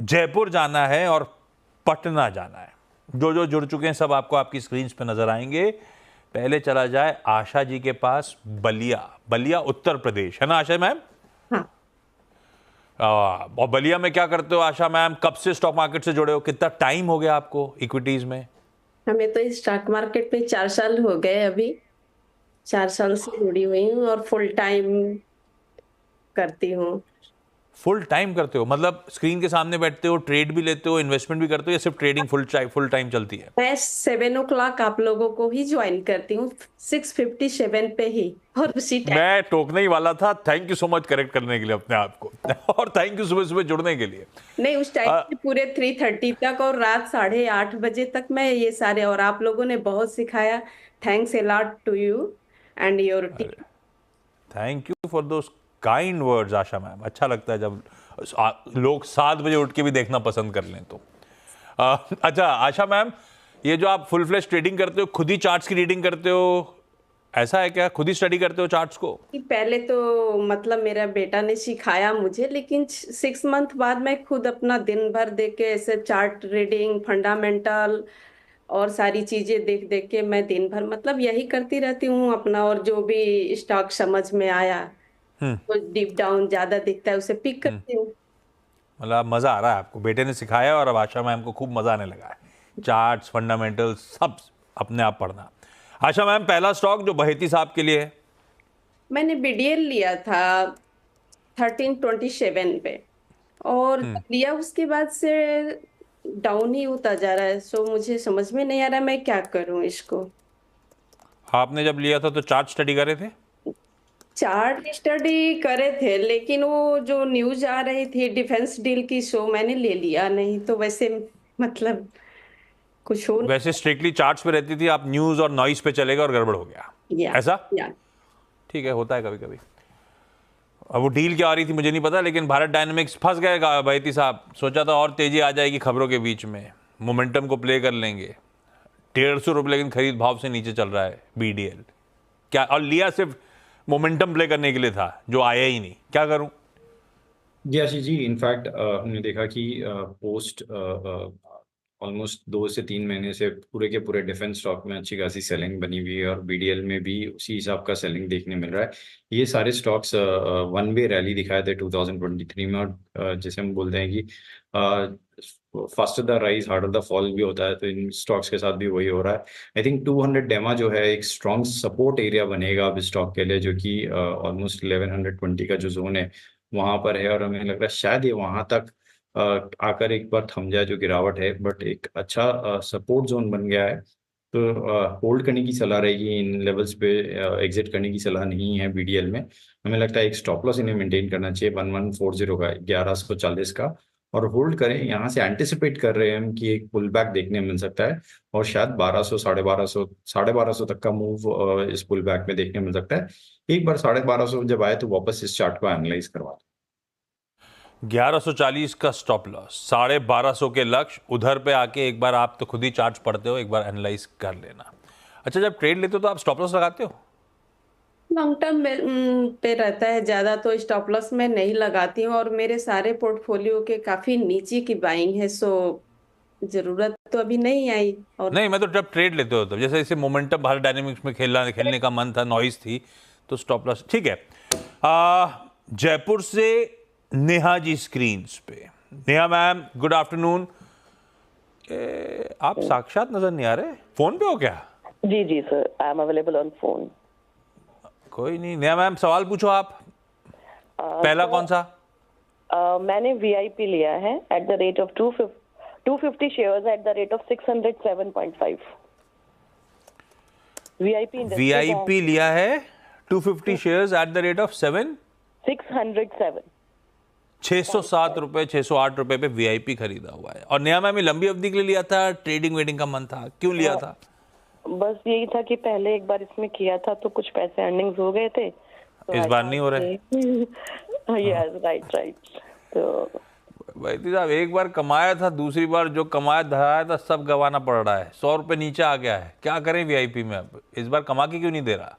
जयपुर जाना है और पटना जाना है। जो जो जुड़ चुके हैं सब आपको आपकी स्क्रीन पे नजर आएंगे। पहले चला जाए आशा जी के पास, बलिया उत्तर प्रदेश, है ना आशा मैम? हाँ। और बलिया में क्या करते हो आशा मैम? कब से स्टॉक मार्केट से जुड़े हो? कितना टाइम हो गया आपको इक्विटीज में? हमें तो इस स्टॉक मार्केट में 4 साल हो गए अभी। 4 साल से जुड़ी हुई हूँ और फुल टाइम करती हूँ। फुल टाइम करते हो मतलब स्क्रीन के सामने बैठते हो, ट्रेड भी लेते हो, इन्वेस्टमेंट भी करते हो, या सिर्फ ट्रेडिंग फुल टाइम चलती है? मैं 7 o'clock आप लोगों को ही ज्वाइन करती हूँ, 6:57 पे ही, और उसी टाइम। मैं टोकने ही वाला था। Thank you so much correct करने के लिए अपने आप को और थैंक यू सुबह सुबह जुड़ने के लिए। नहीं, उस टाइम से पूरे 3:30 तक और रात 8:30 बजे तक मैं ये सारे, और आप लोगों ने बहुत सिखाया। Thanks a lot to you and your team. Thank you for those kind words Asha ma'am. अच्छा लगता है जब लोग 7 बजे उठ के भी देखना पसंद कर लें तो। अच्छा आशा मैम, ये जो आप फुल फ्लैश ट्रेडिंग करते हो, खुद ही चार्ट्स की रीडिंग करते हो, ऐसा है क्या? खुद ही स्टडी करते हो चार्ट्स को? पहले तो मतलब मेरा बेटा ने सिखाया मुझे, लेकिन 6 मंथ बाद मैं खुद अपना दिन भर देख के ऐसे चार्ट रीडिंग, फंडामेंटल और सारी चीजें देख देख के मैं दिन भर मतलब यही करती रहती हूँ अपना। और जो भी स्टॉक समझ में आया तो डीप डाउन ज्यादा दिखता है उसे पिक करती हूँ। मतलब मजा आ रहा है आपको, बेटे ने सिखाया और अब आशा मैम को खूब मजा आने लगा है। चार्ट्स, फंडामेंटल्स सब अपने आप पढ़ना। आशा मैम, पहला स्टॉक जो बहेती साहब के लिए है? मैंने बीडीएल लिया था 1327 पे, और लिया उसके बाद से डाउन ही होता जा रहा है। सो मुझे समझ में नहीं आ रहा मैं क्या करूं इसको। आपने जब लिया था तो चार्ट स्टडी करे थे? चार्ट स्टडी करे थे, लेकिन वो जो न्यूज आ रही थी डिफेंस डील की, सो मैंने ले लिया। नहीं तो वैसे मतलब कुछ हो वैसे स्ट्रिक्टली चार्ट्स पे रहती थी, आप न्यूज और नॉइस पे चलेगा और गड़बड़ हो गया, नहीं। या ऐसा? या ठीक है, होता है कभी कभी। अब वो डील क्या आ रही थी मुझे नहीं पता, लेकिन भारत डायनेमिक्स फंस गए बहेती साहब। सोचा था और तेजी आ जाएगी खबरों के बीच में, मोमेंटम को प्ले कर लेंगे। 150 रुपये लेकिन खरीद भाव से नीचे चल रहा है बीडीएल। क्या, और लिया सिर्फ मोमेंटम प्ले करने के लिए था जो आया ही नहीं। क्या करूं? जी आशीष जी, इनफैक्ट हमने देखा कि पोस्ट ऑलमोस्ट 2 से 3 महीने से पूरे के पूरे डिफेंस स्टॉक में अच्छी खासी सेलिंग बनी हुई है और बीडीएल में भी उसी हिसाब का सेलिंग देखने मिल रहा है। ये सारे स्टॉक्स वन वे रैली दिखाए थे 2023 में, और जैसे हम बोलते हैं कि faster the rise harder the fall भी होता है, तो इन स्टॉक्स के साथ भी वही हो रहा है। आई थिंक 200 डेमा जो है एक स्ट्रॉन्ग सपोर्ट एरिया बनेगा अब स्टॉक के लिए, जो कि ऑलमोस्ट 1120 का जो जोन है वहां पर है, और हमें लग रहा है शायद ये वहां तक आकर एक बार थम जाए जो गिरावट है, बट एक अच्छा सपोर्ट जोन बन गया है। तो होल्ड करने की सलाह रहेगी इन लेवल्स पे, एग्जिट करने की सलाह नहीं है बीडीएल में। हमें लगता है एक स्टॉप लॉस इन्हें मेंटेन करना चाहिए 1140 का, 1140 का, और होल्ड करें। यहाँ से एंटिसिपेट कर रहे हैं हम कि एक पुल बैक देखने मिल सकता है, और शायद 1200, 1250 तक का मूव इस पुल बैक में देखने मिल सकता है। एक बार 1250 जब आए तो वापस इस चार्ट को एनालाइज करवा 1140 का स्टॉप लॉस, 1250 के लक्ष्य, उधर पे आके एक बार आप तो खुद ही चार्ट पढ़ते हो, एक बार एनालाइज कर लेना। अच्छा, जब ट्रेड लेते हो तो आप स्टॉप लॉस लगाते हो? लॉन्ग टर्म पे रहता है ज्यादा, तो स्टॉप लॉस में नहीं लगाती हूँ। और मेरे सारे पोर्टफोलियो के काफी नीचे की बाइंग है, सो जरूरत तो अभी नहीं आई। और नहीं, मैं तो जब ट्रेड लेते हो तब, जैसे इसे मोमेंटम भारत डायनेमिक्स में खेलने का मन था, नॉइस थी, तो स्टॉप लॉस ठीक है। जयपुर से नेहा जी स्क्रीन पे। Neha ma'am, good afternoon. आप साक्षात नजर नहीं आ रहे, फोन पे हो क्या? जी जी sir, I am available on phone. कोई नहीं, नेहा मैम सवाल पूछो आप। पहला कौन सा? मैंने वीआईपी लिया है eight the rate of 250 shares at the rate of 607.5। VIP लिया है 250 shares at the rate of 607 607 रुपए, 608 रुपए पे वीआईपी खरीदा हुआ है। और नया मैम लंबी अवधि के लिए लिया था, ट्रेडिंग वेडिंग का मन था, क्यों लिया था? बस यही था कि पहले एक बार इसमें किया था तो कुछ पैसे अर्निंग्स हो गए थे, तो इस बार नहीं हो रहे? Yes, right. तो भाई साहब, एक बार कमाया था, दूसरी बार जो कमाया धराया था सब गंवाना पड़ रहा है। 100 रुपए नीचे आ गया है, क्या करें वीआईपी में? अब इस बार कमा के क्यों नहीं दे रहा?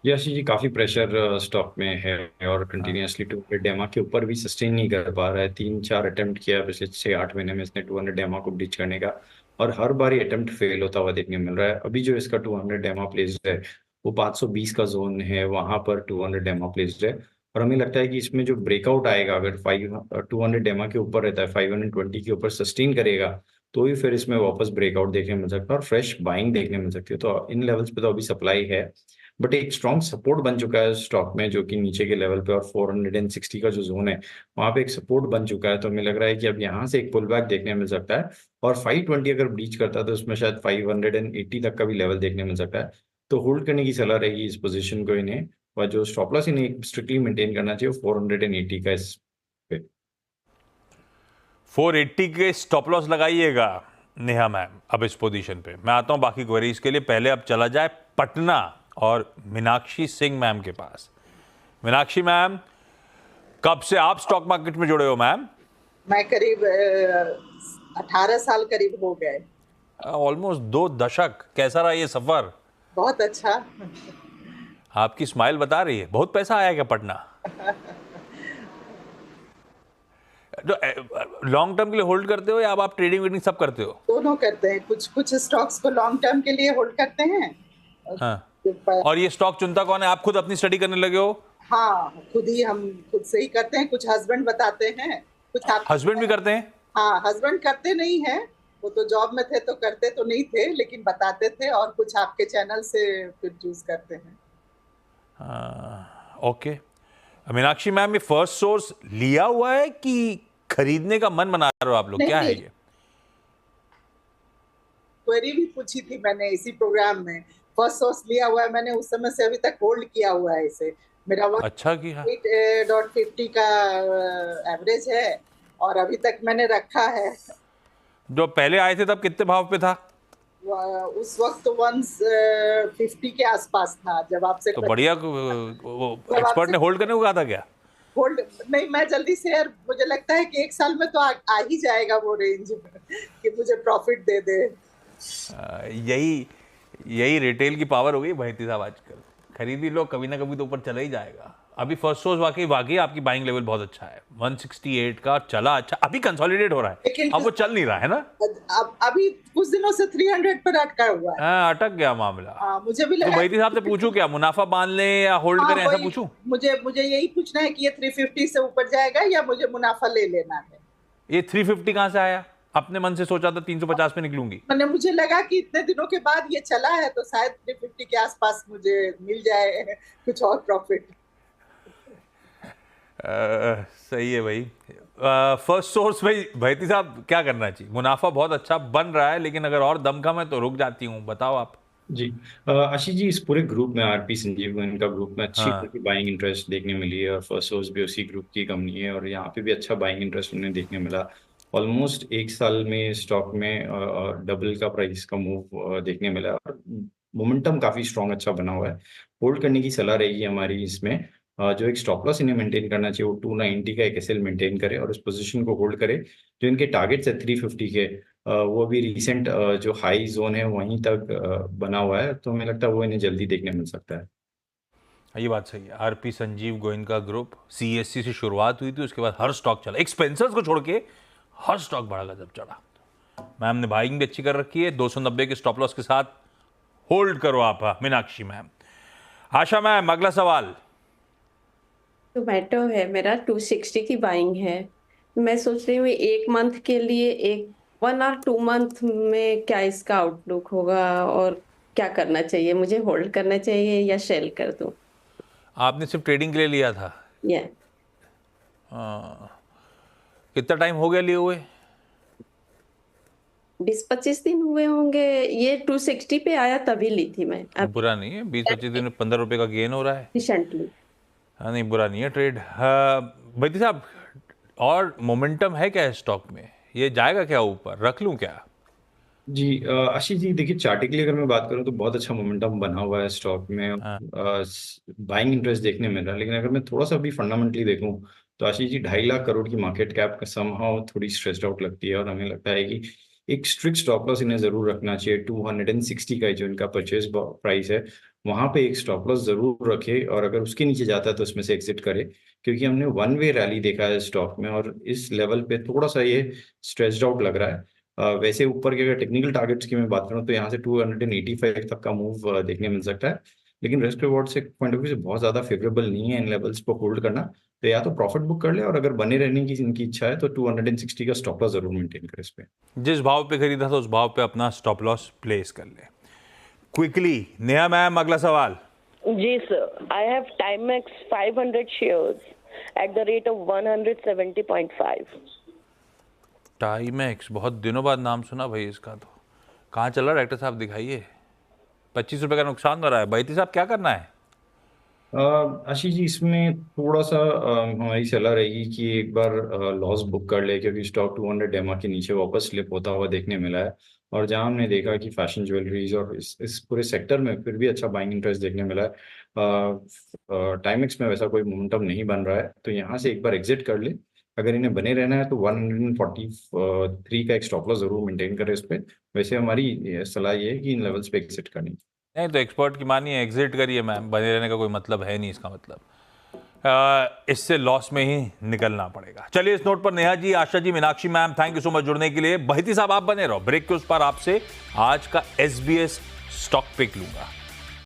जी आशीष जी, काफी प्रेशर स्टॉक में है और हाँ कंटिन्यूअसली 200 डेमा के ऊपर भी सस्टेन नहीं कर पा रहा है। 3-4 अटेम्प्ट किया पिछले 6-8 महीने में इसने 200 डेमा को ब्रीच करने का, और हर बार ये अटेम्प्ट फेल होता हुआ देखने मिल रहा है। अभी जो इसका 200 डेमा प्लेस्ड है वो 520 का जोन है, वहां पर 200 डेमा प्लेस्ड है। और हमें लगता है कि इसमें जो ब्रेकआउट आएगा, अगर 200 डेमा के ऊपर रहता है, 520 के ऊपर सस्टेन करेगा, तो ही फिर इसमें वापस ब्रेकआउट देखने मिल सकता है और फ्रेश बाइंग देखने मिल सकती है। तो इन लेवल्स पे तो अभी सप्लाई है, बट एक स्ट्रॉन्ग सपोर्ट बन चुका है स्टॉक में, जो कि नीचे के लेवल पे, और 460 का जो जोन है वहां पे एक सपोर्ट बन चुका है। तो हमें लग रहा है कि अब यहाँ से एक पुल बैक देखने मिल सकता है, और 520 अगर ब्रीच करता है तो उसमें शायद 580 तक का भी लेवल देखने मिल सकता है। तो होल्ड करने की सलाह रहेगी इस पोजीशन को इन्हें, और जो स्टॉप लॉस इन्हें स्ट्रिक्टली मेंटेन करना चाहिए 480 का इस पे। 480 के स्टॉप लॉस लगाइएगा नेहा मैम अब इस पोजीशन पे। मैं आता हूं बाकी क्वेरीज के लिए, पहले अब चला जाए पटना और मीनाक्षी सिंह मैम के पास। मीनाक्षी मैम, कब से आप स्टॉक मार्केट में जुड़े हो मैम? मैं करीब 18 साल करीब हो गए। ऑलमोस्ट 2 दशक। कैसा रहा ये सफर? बहुत अच्छा। आपकी स्माइल बता रही है। बहुत पैसा आया क्या पटना? तो लॉन्ग टर्म के लिए होल्ड करते हो या अब आप ट्रेडिंग वेडिंग सब करते हो? दोनों करते हैं, कुछ कुछ स्टॉक्स को लॉन्ग टर्म के लिए होल्ड करते हैं। हाँ। पर- और ये स्टॉक चुनता कौन है? आप खुद अपनी स्टडी करने लगे हो? हाँ, हम खुद से ही करते हैं। कुछ हस्बैंड बताते हैं, कुछ आप हस्बैंड भी करते हैं? हाँ, हस्बैंड करते नहीं है, वो तो जॉब में थे तो करते तो नहीं थे, लेकिन बताते थे, और कुछ आपके चैनल से फिर चूज करते हैं। ओके। मीनाक्षी मैम, ये फर्स्ट सोर्स लिया हुआ है कि खरीदने का मन बना रहे हो आप लोग? नहीं, क्या है नहीं। ये? क्वेरी भी पूछी थी मैंने इसी प्रोग्राम में। फर्स्ट सोर्स लिया हुआ है मैंने, उस समय से अभी तक होल्ड किया हुआ है इसे। मेरा अच्छा किया। 8.50 का एवरेज है, और अभी तक मैंने रखा है। जो पहले आए थे तब कितने भाव पे था? उस वक्त तो 150 के आसपास था जब आपसे तो बढ़िया। एक्सपर्ट ने होल्ड करने को कहा था क्या? होल्ड नहीं, मैं जल्दी से यार, मुझे लगता है कि 1 साल में तो आ ही जाएगा वो रेंज कि मुझे प्रॉफिट दे दे। यही रिटेल की पावर हो गई भाईती साहब आजकल। खरीद ही लो, कभी ना कभी तो ऊपर चला ही जाएगा। अभी फर्स्ट सोर्स वाकई आपकी बाइंग लेवल बहुत अच्छा है। 168 का चला अच्छा, अभी कंसोलिडेट हो रहा है, लेकिन अब वो चल नहीं रहा है ना? अभी कुछ दिनों से 300 पर अटका हुआ है। हाँ, अटक गया मामला। हाँ, मुझे भी तो लगा। भाईती साहब से पूछूं क्या, मुनाफा बांध लें या होल्ड हाँ, करें, ऐसा वही पूछूं? मुझे यही पूछना है कि ये 350 से ऊपर जाएगा या मुझे मुनाफा ले लेना है। ये 350 कहां से आया? अपने मन से सोचा था 350 पे निकलूंगी। मुझे लगा कि इतने दिनों के बाद ये चला है तो शायद 350 के आसपास मुझे मिल जाए कुछ और प्रॉफिट। सही है भाई। फर्स्ट सोर्स भाई भाईती साहब क्या करना चाहिए? मुनाफा बहुत अच्छा बन रहा है, लेकिन अगर और दमखम है तो रुक जाती हूँ। बताओ आप। जी आशीष जी, इस पूरे ग्रुप में आरपी संजीव गोयन का ग्रुप में अच्छी हाँ। बाइंग इंटरेस्ट देखने मिली है, और फर्स्ट सोर्स भी उसी ग्रुप की कंपनी है, और यहाँ पे भी अच्छा बाइंग इंटरेस्ट उन्हें देखने मिला। ऑलमोस्ट 1 साल में स्टॉक में डबल का प्राइस का मूव देखने मिला, और मोमेंटम काफी स्ट्रॉन्ग अच्छा बना हुआ है। होल्ड करने की सलाह रहेगी हमारी इसमें। जो एक स्टॉप लॉस इन्हें मेंटेन करना चाहिए वो 290 का एक एसएल मेंटेन करे, और उस पोजीशन को होल्ड करे। जो इनके टारगेट्स है 350 के, वो भी रिसेंट जो हाई जोन है वहीं तक बना हुआ है, तो हमें लगता है वो इन्हें जल्दी देखने मिल सकता है। ये बात सही है। आरपी संजीव गोयन का ग्रुप सीएससी से शुरुआत हुई थी, उसके बाद हर स्टॉक चला, एक्सपेंसर्स को छोड़ के हर स्टॉक बड़ा गजब चढ़ा। मैम ने बाइंग भी अच्छी कर रखी है। 290 के स्टॉप लॉस के साथ होल्ड करो आप मीनाक्षी मैम। आशा मैम, अगला सवाल। टोमेटो है मेरा, 260 की बाइंग है। मैं सोच रही हूँ 1 मंथ के लिए, 1 और 2 मंथ में क्या इसका आउटलुक होगा, और क्या करना चाहिए? मुझे होल्ड करना चाहिए या सेल कर दूं? आपने सिर्फ ट्रेडिंग के लिए लिया था? या कितना टाइम हो गया लिए हुए? 20-25 दिन हुए होंगे। ये 260 पे आया तभी ली थी मैं, अब बुरा नहीं है, 20-25 दिन में 15 रुपए का गेन हो रहा है। रिसेंटली। हाँ, नहीं बुरा नहीं है ट्रेड। भाईती साहब, और मोमेंटम है क्या स्टॉक में? ये जाएगा क्या ऊपर? रख लूं क्या? जी आशीष जी, देखिए चार्टिकली अगर मैं बात करूं तो बहुत अच्छा मोमेंटम बना हुआ है स्टॉक में। हाँ। बाइंग इंटरेस्ट देखने मिल रहा है, लेकिन अगर मैं थोड़ा सा भी फंडामेंटली देखूं तो आशीष जी 2.5 लाख करोड़ की मार्केट कैप समहाउ थोड़ी स्ट्रेस्ड आउट लगती है, और हमें लगता है कि एक स्ट्रिक्ट स्टॉप लॉस इन्हें जरूर रखना चाहिए। 260 का जो इनका परचेज प्राइस है वहां पे एक स्टॉप लॉस जरूर रखे, और अगर उसके नीचे जाता है तो उसमें से एग्जिट करे, क्योंकि हमने वन वे रैली देखा है स्टॉक में, और इस लेवल पे थोड़ा सा ये स्ट्रेच्ड आउट लग रहा है। वैसे ऊपर के अगर टेक्निकल टारगेट्स की मैं बात करूँ तो यहाँ से 285 तक का मूव देखने मिल सकता है, लेकिन रिस्क रिवॉर्ड से पॉइंट ऑफ व्यू से बहुत ज्यादा फेवरेबल नहीं है इन लेवल्स पर होल्ड करना। तो या तो प्रॉफिट बुक कर ले, और अगर बने रहने की इनकी इच्छा है तो 260 का स्टॉप लॉस जरूर मेंटेन करे इस पे। जिस भाव पे खरीदा था उस भाव पे अपना स्टॉप लॉस प्लेस कर ले। क्विकली नेहा मैम, अगला सवाल। जी sir, I have Timex 500 shares at the rate of 170.5। Timex, बहुत दिनों बाद नाम सुना भाई इसका। तो कहाँ चल रहा है डॉक्टर साहब, दिखाइए। 25 रुपए का नुकसान हो रहा है। बैती साहब क्या करना है? आशीष जी, इसमें थोड़ा सा हमारी सलाह रहेगी कि एक बार लॉस बुक कर ले, क्योंकि स्टॉक 200 डेमा के नीचे वापस स्लिप होता हुआ देखने मिला है, और जहां हमने देखा कि फैशन ज्वेलरीज और इस पूरे सेक्टर में फिर भी अच्छा बाइंग इंटरेस्ट देखने मिला है। टाइमेक्स में वैसा कोई मोमेंटम नहीं बन रहा है, तो यहाँ से एक बार एग्जिट कर ले। अगर इन्हें बने रहना है तो 143 का एक स्टॉप लॉस जरूर मेंटेन करें इस पे। वैसे हमारी सलाह ये है कि इन लेवल्स पे एग्जिट करनी। नहीं तो एक्सपर्ट की मानिए, एग्जिट करिए मैम, बने रहने का कोई मतलब है नहीं इसका मतलब। इससे लॉस में ही निकलना पड़ेगा। चलिए, इस नोट पर Neha ji, Asha ji, Meenakshi ma'am, thank you so much जुड़ने के लिए। बहिती साहब आप बने रहो, ब्रेक के उस पर आपसे आज का SBS स्टॉक पिक लूंगा।